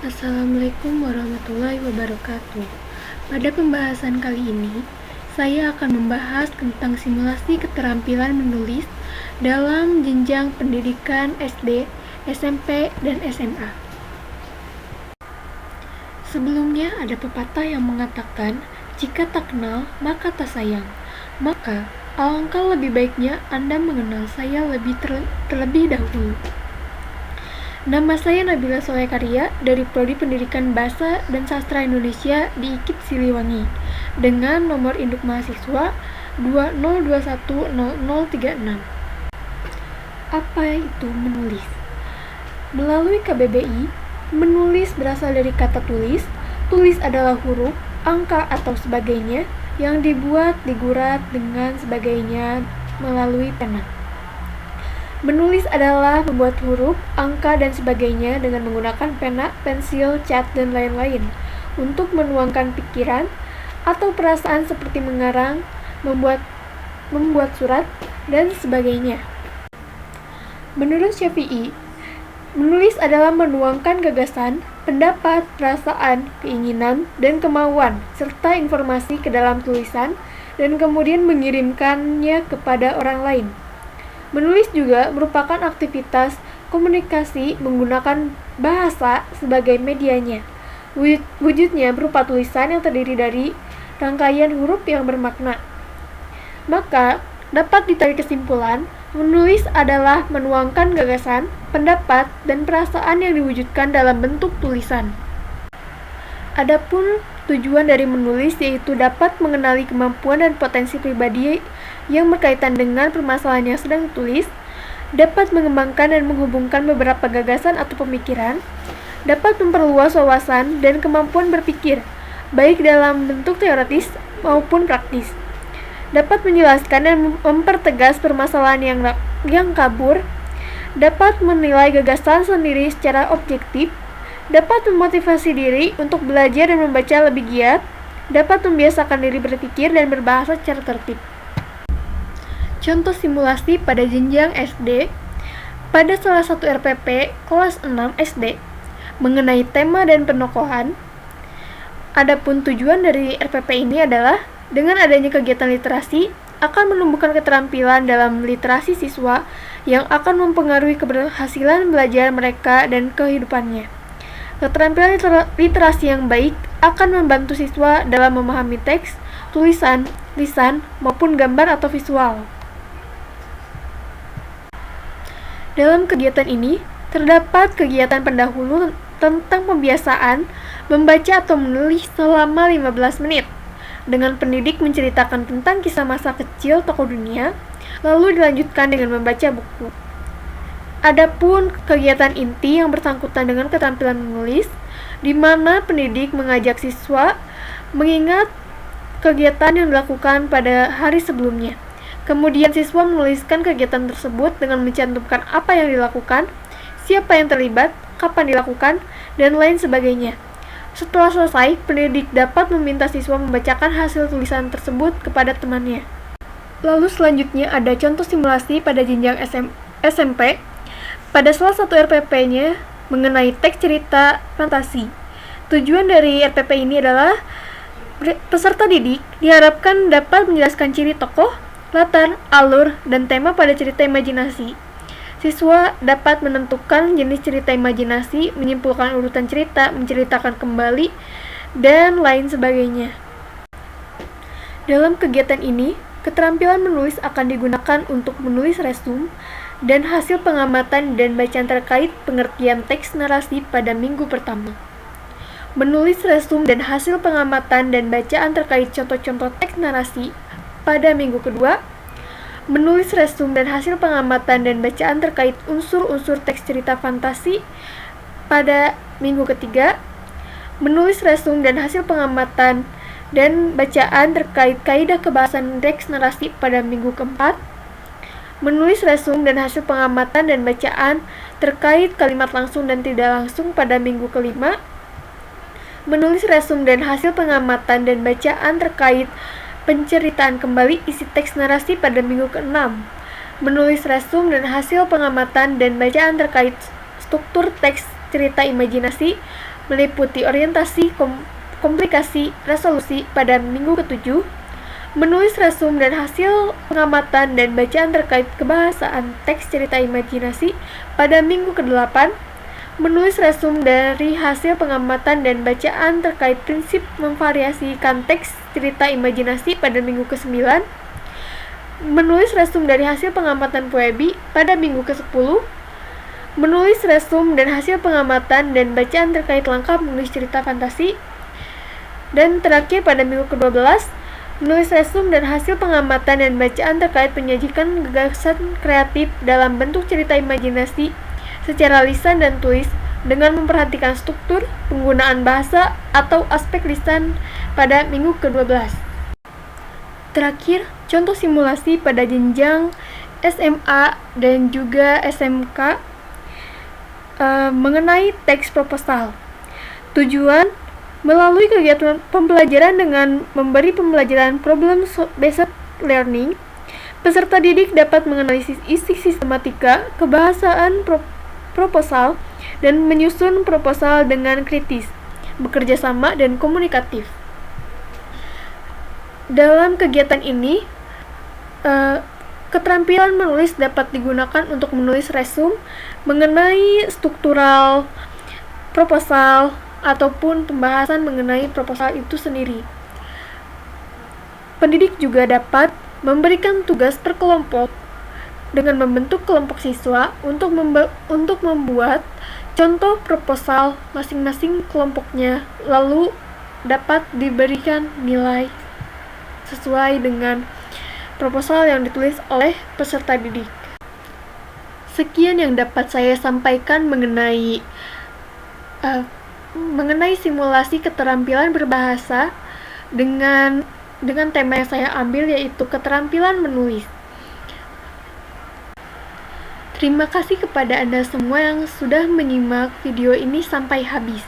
Assalamualaikum warahmatullahi wabarakatuh. Pada pembahasan kali ini, saya akan membahas tentang simulasi keterampilan menulis dalam jenjang pendidikan SD, SMP, dan SMA. Sebelumnya ada pepatah yang mengatakan, jika tak kenal, maka tak sayang. Maka, alangkah lebih baiknya Anda mengenal saya terlebih dahulu. Nama saya Nabila Solekarya dari Prodi Pendidikan Bahasa dan Sastra Indonesia di IKIP Siliwangi dengan nomor induk mahasiswa 20210036. Apa itu menulis? Melalui KBBI, menulis berasal dari kata tulis. Tulis adalah huruf, angka atau sebagainya yang dibuat, digurat dengan sebagainya melalui pena. Menulis adalah membuat huruf, angka, dan sebagainya dengan menggunakan pena, pensil, cat, dan lain-lain untuk menuangkan pikiran atau perasaan seperti mengarang, membuat surat, dan sebagainya. Menurut Syafi'i, menulis adalah menuangkan gagasan, pendapat, perasaan, keinginan, dan kemauan, serta informasi ke dalam tulisan, dan kemudian mengirimkannya kepada orang lain. Menulis juga merupakan aktivitas komunikasi menggunakan bahasa sebagai medianya. Wujudnya berupa tulisan yang terdiri dari rangkaian huruf yang bermakna. Maka, dapat ditarik kesimpulan, menulis adalah menuangkan gagasan, pendapat, dan perasaan yang diwujudkan dalam bentuk tulisan. Adapun tujuan dari menulis yaitu dapat mengenali kemampuan dan potensi pribadi yang berkaitan dengan permasalahan yang sedang ditulis, dapat mengembangkan dan menghubungkan beberapa gagasan atau pemikiran, dapat memperluas wawasan dan kemampuan berpikir, baik dalam bentuk teoritis maupun praktis, dapat menjelaskan dan mempertegas permasalahan yang kabur, dapat menilai gagasan sendiri secara objektif, dapat memotivasi diri untuk belajar dan membaca lebih giat, dapat membiasakan diri berpikir dan berbahasa secara tertib. Contoh simulasi pada jenjang SD pada salah satu RPP kelas 6 SD mengenai tema dan penokohan. Adapun tujuan dari RPP ini adalah dengan adanya kegiatan literasi akan menumbuhkan keterampilan dalam literasi siswa yang akan mempengaruhi keberhasilan belajar mereka dan kehidupannya. Keterampilan literasi yang baik akan membantu siswa dalam memahami teks, tulisan, lisan, maupun gambar atau visual. Dalam kegiatan ini, terdapat kegiatan pendahulu tentang pembiasaan membaca atau menulis selama 15 menit, dengan pendidik menceritakan tentang kisah masa kecil tokoh dunia, lalu dilanjutkan dengan membaca buku. Adapun kegiatan inti yang bersangkutan dengan keterampilan menulis, di mana pendidik mengajak siswa mengingat kegiatan yang dilakukan pada hari sebelumnya. Kemudian siswa menuliskan kegiatan tersebut dengan mencantumkan apa yang dilakukan, siapa yang terlibat, kapan dilakukan, dan lain sebagainya. Setelah selesai, pendidik dapat meminta siswa membacakan hasil tulisan tersebut kepada temannya. Lalu selanjutnya ada contoh simulasi pada jenjang SMP pada salah satu RPP-nya mengenai teks cerita fantasi. Tujuan dari RPP ini adalah peserta didik diharapkan dapat menjelaskan ciri tokoh, latar, alur, dan tema pada cerita imajinasi. Siswa dapat menentukan jenis cerita imajinasi, menyimpulkan urutan cerita, menceritakan kembali, dan lain sebagainya. Dalam kegiatan ini, keterampilan menulis akan digunakan untuk menulis resume dan hasil pengamatan dan bacaan terkait pengertian teks narasi pada minggu pertama. Menulis resume dan hasil pengamatan dan bacaan terkait contoh-contoh teks narasi pada minggu kedua, menulis resume dan hasil pengamatan dan bacaan terkait unsur-unsur teks cerita fantasi pada minggu ketiga, menulis resume dan hasil pengamatan dan bacaan terkait kaidah kebahasan teks narasi pada minggu keempat, menulis resume dan hasil pengamatan dan bacaan terkait kalimat langsung dan tidak langsung pada minggu kelima, menulis resume dan hasil pengamatan dan bacaan terkait penceritaan kembali isi teks narasi pada minggu ke-6, menulis resume dan hasil pengamatan dan bacaan terkait struktur teks cerita imajinasi meliputi orientasi, komplikasi, resolusi pada minggu ke-7, menulis resum dan hasil pengamatan dan bacaan terkait kebahasaan teks cerita imajinasi pada minggu ke-8, menulis resum dari hasil pengamatan dan bacaan terkait prinsip memvariasikan teks cerita imajinasi pada minggu ke-9, menulis resum dari hasil pengamatan Puebi pada minggu ke-10, menulis resum dan hasil pengamatan dan bacaan terkait langkah menulis cerita fantasi, dan terakhir pada minggu ke-12, menulis resum dan hasil pengamatan dan bacaan terkait penyajikan gagasan kreatif dalam bentuk cerita imajinasi secara lisan dan tulis dengan memperhatikan struktur, penggunaan bahasa, atau aspek lisan pada minggu ke-12. Terakhir, contoh simulasi pada jenjang SMA dan juga SMK mengenai teks proposal. Tujuan melalui kegiatan pembelajaran dengan memberi pembelajaran problem-based learning, peserta didik dapat menganalisis isi sistematika, kebahasaan proposal, dan menyusun proposal dengan kritis, bekerja sama, dan komunikatif. Dalam kegiatan ini, keterampilan menulis dapat digunakan untuk menulis resum mengenai struktural proposal ataupun pembahasan mengenai proposal itu sendiri. Pendidik juga dapat memberikan tugas per kelompok dengan membentuk kelompok siswa untuk membuat contoh proposal masing-masing kelompoknya, lalu dapat diberikan nilai sesuai dengan proposal yang ditulis oleh peserta didik. Sekian yang dapat saya sampaikan mengenai simulasi keterampilan berbahasa dengan tema yang saya ambil, yaitu keterampilan menulis. Terima kasih kepada Anda semua yang sudah menyimak video ini sampai habis.